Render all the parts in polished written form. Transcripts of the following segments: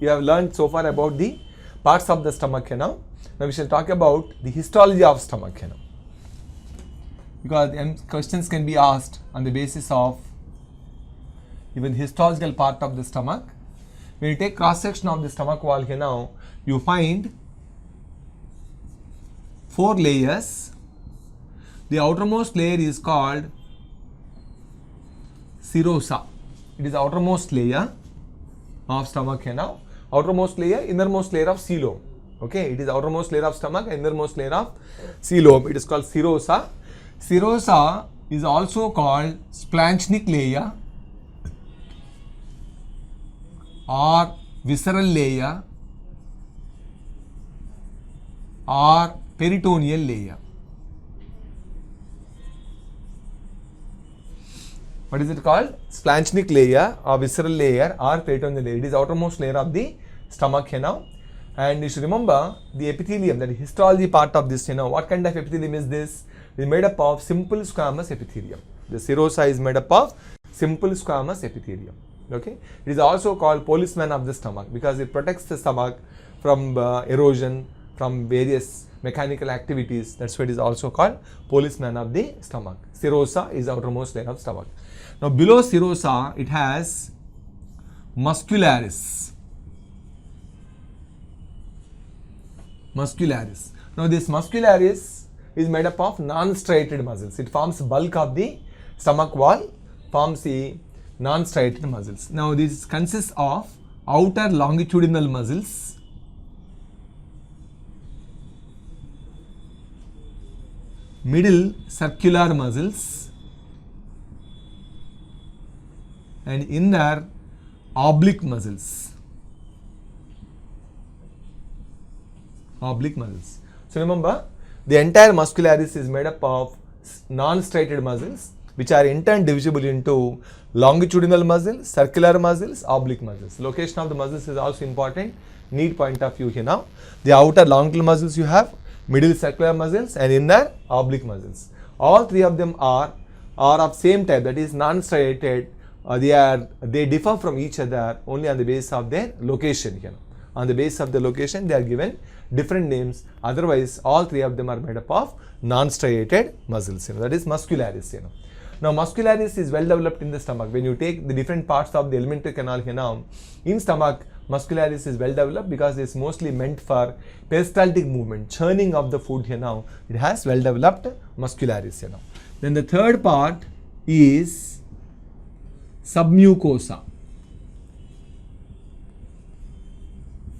You have learned so far about the parts of the stomach. Now we shall talk about the histology of stomach. Because questions can be asked on the basis of even histological part of the stomach. When you take cross section of the stomach wall here now, you find 4 layers. The outermost layer is called serosa. It is the outermost layer of stomach here now. Outermost layer, innermost layer of coelom. Okay, it is outermost layer of stomach, innermost layer of coelom. It is called serosa. Serosa is also called splanchnic layer or visceral layer or peritoneal layer. What is it called? Splanchnic layer or visceral layer or peritoneal layer. It is outermost layer of the stomach here now. And you should remember the epithelium, that is histology part of this. What kind of epithelium is this? It is made up of simple squamous epithelium. The serosa is made up of simple squamous epithelium. Okay, it is also called policeman of the stomach because it protects the stomach from erosion, from various mechanical activities. That's why it is also called policeman of the stomach. Serosa is outermost layer of stomach. Now below serosa it has muscularis. Muscularis. Now this muscularis is made up of non-striated muscles. It forms bulk of the stomach wall, forms the non-striated muscles. Now this consists of outer longitudinal muscles, middle circular muscles and inner oblique muscles. Oblique muscles. So remember, the entire muscularis is made up of non-striated muscles which are in turn divisible into longitudinal muscles, circular muscles, oblique muscles. Location of the muscles is also important. NEET point of view here now. The outer longitudinal muscles you have, middle circular muscles and inner oblique muscles. All 3 of them are of same type, that is non-striated. They differ from each other only on the basis of their location here. On the basis of the location they are given different names. Otherwise all 3 of them are made up of non-striated muscles. That is muscularis. Now muscularis is well developed in the stomach. When you take the different parts of the alimentary canal here now, in stomach muscularis is well developed because it is mostly meant for peristaltic movement, churning of the food here now. It has well developed muscularis here now. Then the third part is submucosa.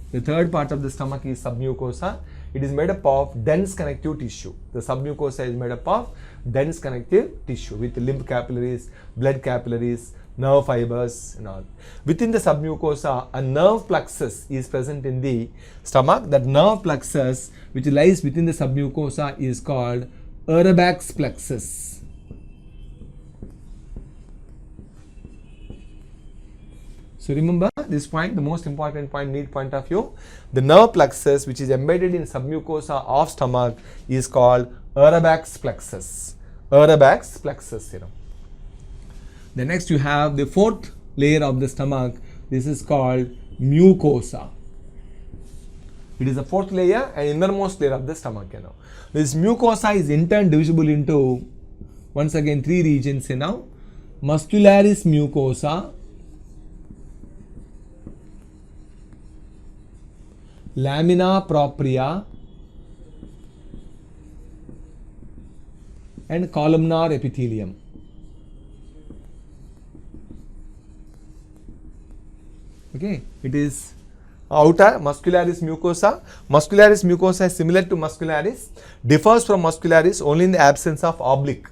The third part of the stomach is submucosa. It is made up of dense connective tissue. The submucosa is made up of dense connective tissue with lymph capillaries, blood capillaries, nerve fibers and all. Within the submucosa, a nerve plexus is present in the stomach. That nerve plexus which lies within the submucosa is called Auerbach's plexus. So remember this point, the most important point, NEET point of view. The nerve plexus which is embedded in submucosa of stomach is called Auerbach's plexus. Auerbach's plexus. The next you have the 4th layer of the stomach. This is called mucosa. It is the 4th layer and innermost layer of the stomach. This mucosa is in turn divisible into once again 3 regions. Muscularis mucosa, lamina propria and columnar epithelium. Okay, it is outer muscularis mucosa. Muscularis mucosa is similar to muscularis, differs from muscularis only in the absence of oblique.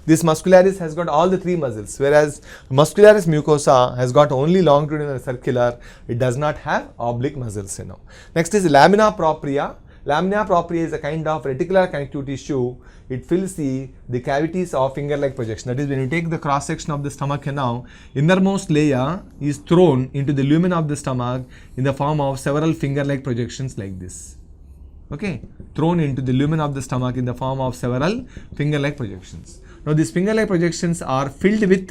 This muscularis has got all the 3 muscles, whereas muscularis mucosa has got only longitudinal and circular. It does not have oblique muscles. Next is lamina propria. Lamina propria is a kind of reticular connective tissue. It fills the cavities of finger-like projection. That is, when you take the cross section of the stomach now, innermost layer is thrown into the lumen of the stomach in the form of several finger-like projections like this. Okay, thrown into the lumen of the stomach in the form of several finger-like projections. Now these finger-like projections are filled with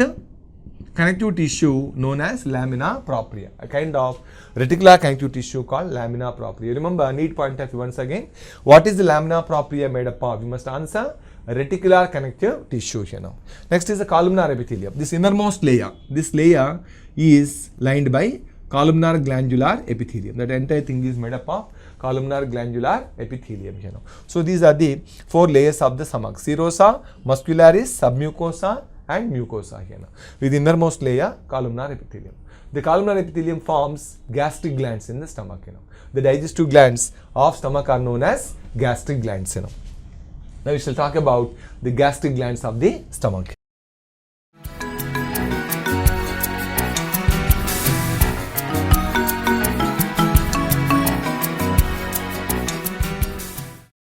connective tissue known as lamina propria, a kind of reticular connective tissue called lamina propria. Remember, NEET point of view once again, what is the lamina propria made up of? You must answer reticular connective tissue here now. Next is the columnar epithelium. This innermost layer, this layer is lined by columnar glandular epithelium. That entire thing is made up of columnar glandular epithelium here now. So these are the 4 layers of the stomach: serosa, muscularis, submucosa and mucosa here now. With innermost layer, columnar epithelium. The columnar epithelium forms gastric glands in the stomach. The digestive glands of stomach are known as gastric glands. Now we shall talk about the gastric glands of the stomach.